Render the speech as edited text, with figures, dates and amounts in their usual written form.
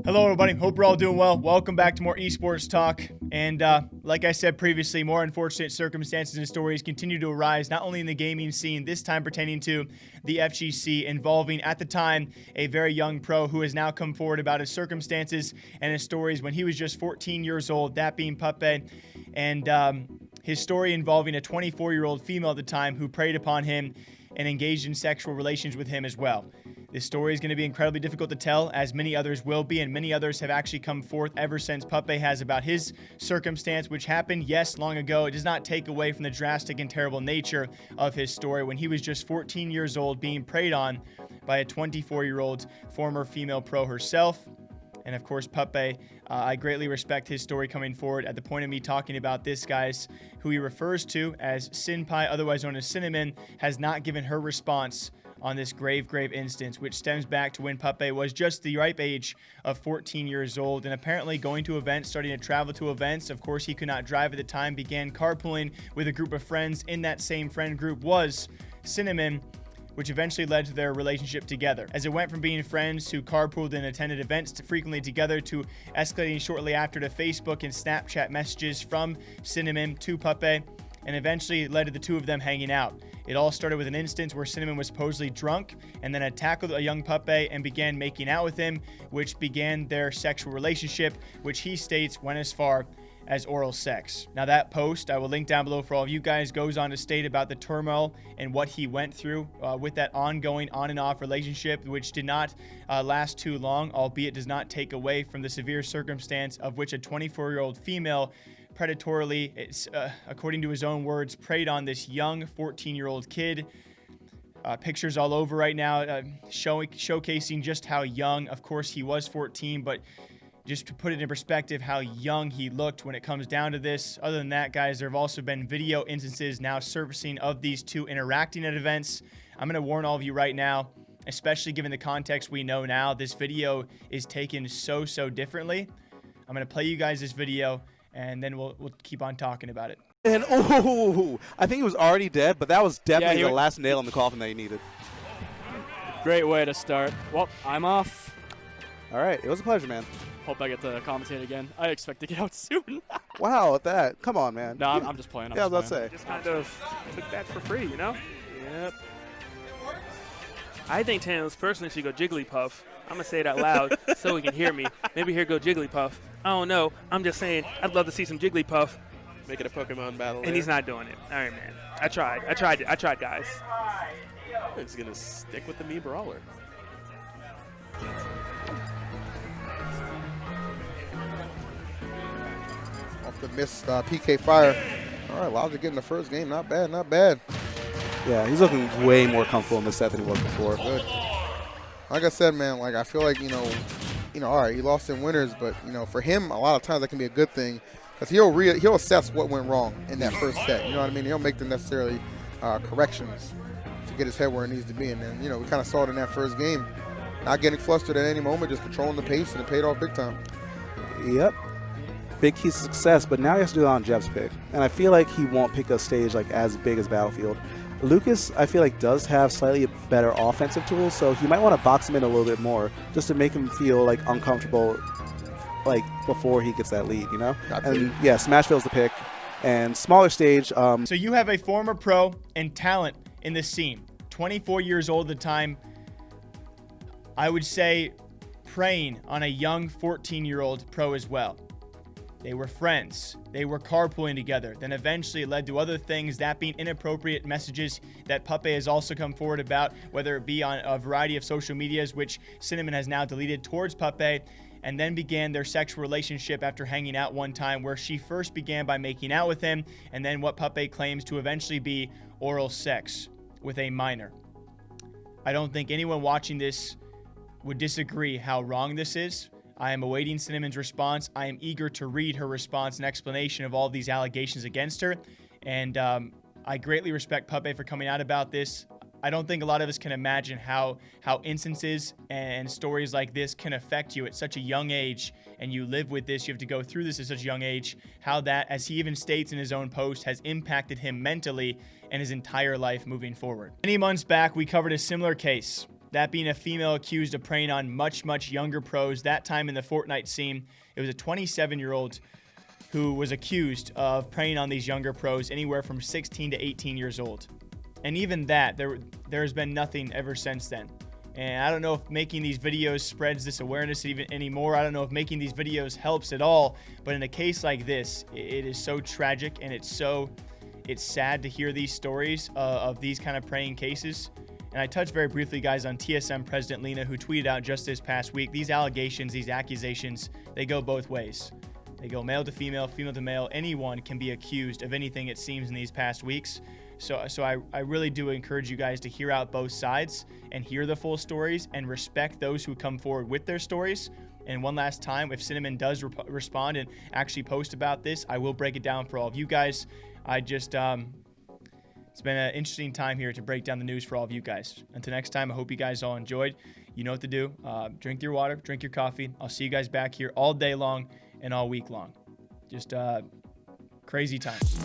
Hello, everybody. Hope we're all doing well. Welcome back to more esports talk. And like I said previously, more unfortunate circumstances and stories continue to arise, not only in the gaming scene, this time pertaining to the FGC, involving, at the time, a very young pro who has now come forward about his circumstances and his stories when he was just 14 years old, that being Puppeh. And his story involving a 24-year-old female at the time who preyed upon him and engaged in sexual relations with him as well. This story is going to be incredibly difficult to tell, as many others will be, and many others have actually come forth ever since Puppeh has about his circumstance, which happened, yes, long ago. It does not take away from the drastic and terrible nature of his story when he was just 14 years old being preyed on by a 24-year-old former female pro herself. And of course, Puppeh, I greatly respect his story coming forward at the point of me talking about this, guys, who he refers to as Cinnpie, otherwise known as Cinnamon, has not given her response on this grave instance, which stems back to when Puppeh was just the ripe age of 14 years old and apparently going to events, starting to travel to events. Of course, he could not drive at the time, began carpooling with a group of friends. In that same friend group was Cinnamon, which eventually led to their relationship together. As it went from being friends who carpooled and attended events to frequently together to escalating shortly after to Facebook and Snapchat messages from Cinnamon to Puppeh, and eventually led to the two of them hanging out. It all started with an instance where Cinnamon was supposedly drunk and then had tackled a young Puppeh and began making out with him, which began their sexual relationship, which he states went as far as oral sex. Now that post, I will link down below for all of you guys, goes on to state about the turmoil and what he went through with that ongoing on and off relationship, which did not last too long, albeit does not take away from the severe circumstance of which a 24-year-old female predatorily, according to his own words, preyed on this young 14-year-old kid. Pictures all over right now showcasing just how young, of course he was 14, but just to put it in perspective how young he looked when it comes down to this. Other than that, guys, there have also been video instances now surfacing of these two interacting at events. I'm going to warn all of you right now, especially given the context we know now, this video is taken so differently. I'm going to play you guys this video, and then we'll keep on talking about it. And I think he was already dead, but that was definitely the last nail in the coffin that he needed. Great way to start. Well, I'm off. All right, it was a pleasure, man. Hope I get to commentate again. I expect to get out soon. Wow, at that. Come on, man. No, I'm just playing. I was about to say. Just kind of took that for free, you know? Yep. I think Thanos personally should go Jigglypuff. I'm going to say it out loud so he can hear me. Maybe here go Jigglypuff. I don't know. I'm just saying I'd love to see some Jigglypuff. Make it a Pokemon battle. And he's not doing it. All right, man. I tried, guys. He's going to stick with the Mii Brawler. Off the missed PK fire. All right, Logic getting the first game. Not bad, not bad. Yeah, he's looking way more comfortable in this set than he was before. Good. Like I said, man, like I feel like, you know, all right, he lost in winners, but, you know, for him, a lot of times that can be a good thing because he'll assess what went wrong in that first set. You know what I mean? He'll make the necessary corrections to get his head where it needs to be. And then, you know, we kind of saw it in that first game. Not getting flustered at any moment, just controlling the pace, and it paid off big time. Yep. Big key to success, but now he has to do it on Jeb's pick. And I feel like he won't pick a stage like as big as Battlefield. Lucas, I feel like, does have slightly better offensive tools, so he might want to box him in a little bit more just to make him feel like uncomfortable like before he gets that lead, you know? And yeah, Smashville's the pick. And smaller stage. So you have a former pro and talent in the scene, 24 years old at the time. I would say preying on a young 14-year-old pro as well. They were friends. They were carpooling together. Then eventually it led to other things, that being inappropriate messages that Puppeh has also come forward about, whether it be on a variety of social medias, which Cinnamon has now deleted, towards Puppeh, and then began their sexual relationship after hanging out one time, where she first began by making out with him, and then what Puppeh claims to eventually be oral sex with a minor. I don't think anyone watching this would disagree how wrong this is. I am awaiting Cinnamon's response. I am eager to read her response and explanation of all of these allegations against her. And I greatly respect Puppeh for coming out about this. I don't think a lot of us can imagine how instances and stories like this can affect you at such a young age, and you live with this, you have to go through this at such a young age, how that, as he even states in his own post, has impacted him mentally and his entire life moving forward. Many months back, we covered a similar case That being a female accused of preying on much, much younger pros. That time in the Fortnite scene, it was a 27-year-old who was accused of preying on these younger pros, anywhere from 16 to 18 years old. And even that, there's been nothing ever since then. And I don't know if making these videos spreads this awareness even anymore. I don't know if making these videos helps at all. But in a case like this, it is so tragic, and it's sad to hear these stories of these kind of preying cases. And I touched very briefly, guys, on TSM President Lena, who tweeted out just this past week, these allegations, these accusations, they go both ways. They go male to female, female to male. Anyone can be accused of anything, it seems, in these past weeks. So I really do encourage you guys to hear out both sides and hear the full stories and respect those who come forward with their stories. And one last time, if Cinnamon does respond and actually post about this, I will break it down for all of you guys. It's been an interesting time here to break down the news for all of you guys. Until next time, I hope you guys all enjoyed. You know what to do. Drink your water, drink your coffee. I'll see you guys back here all day long and all week long. Just crazy times.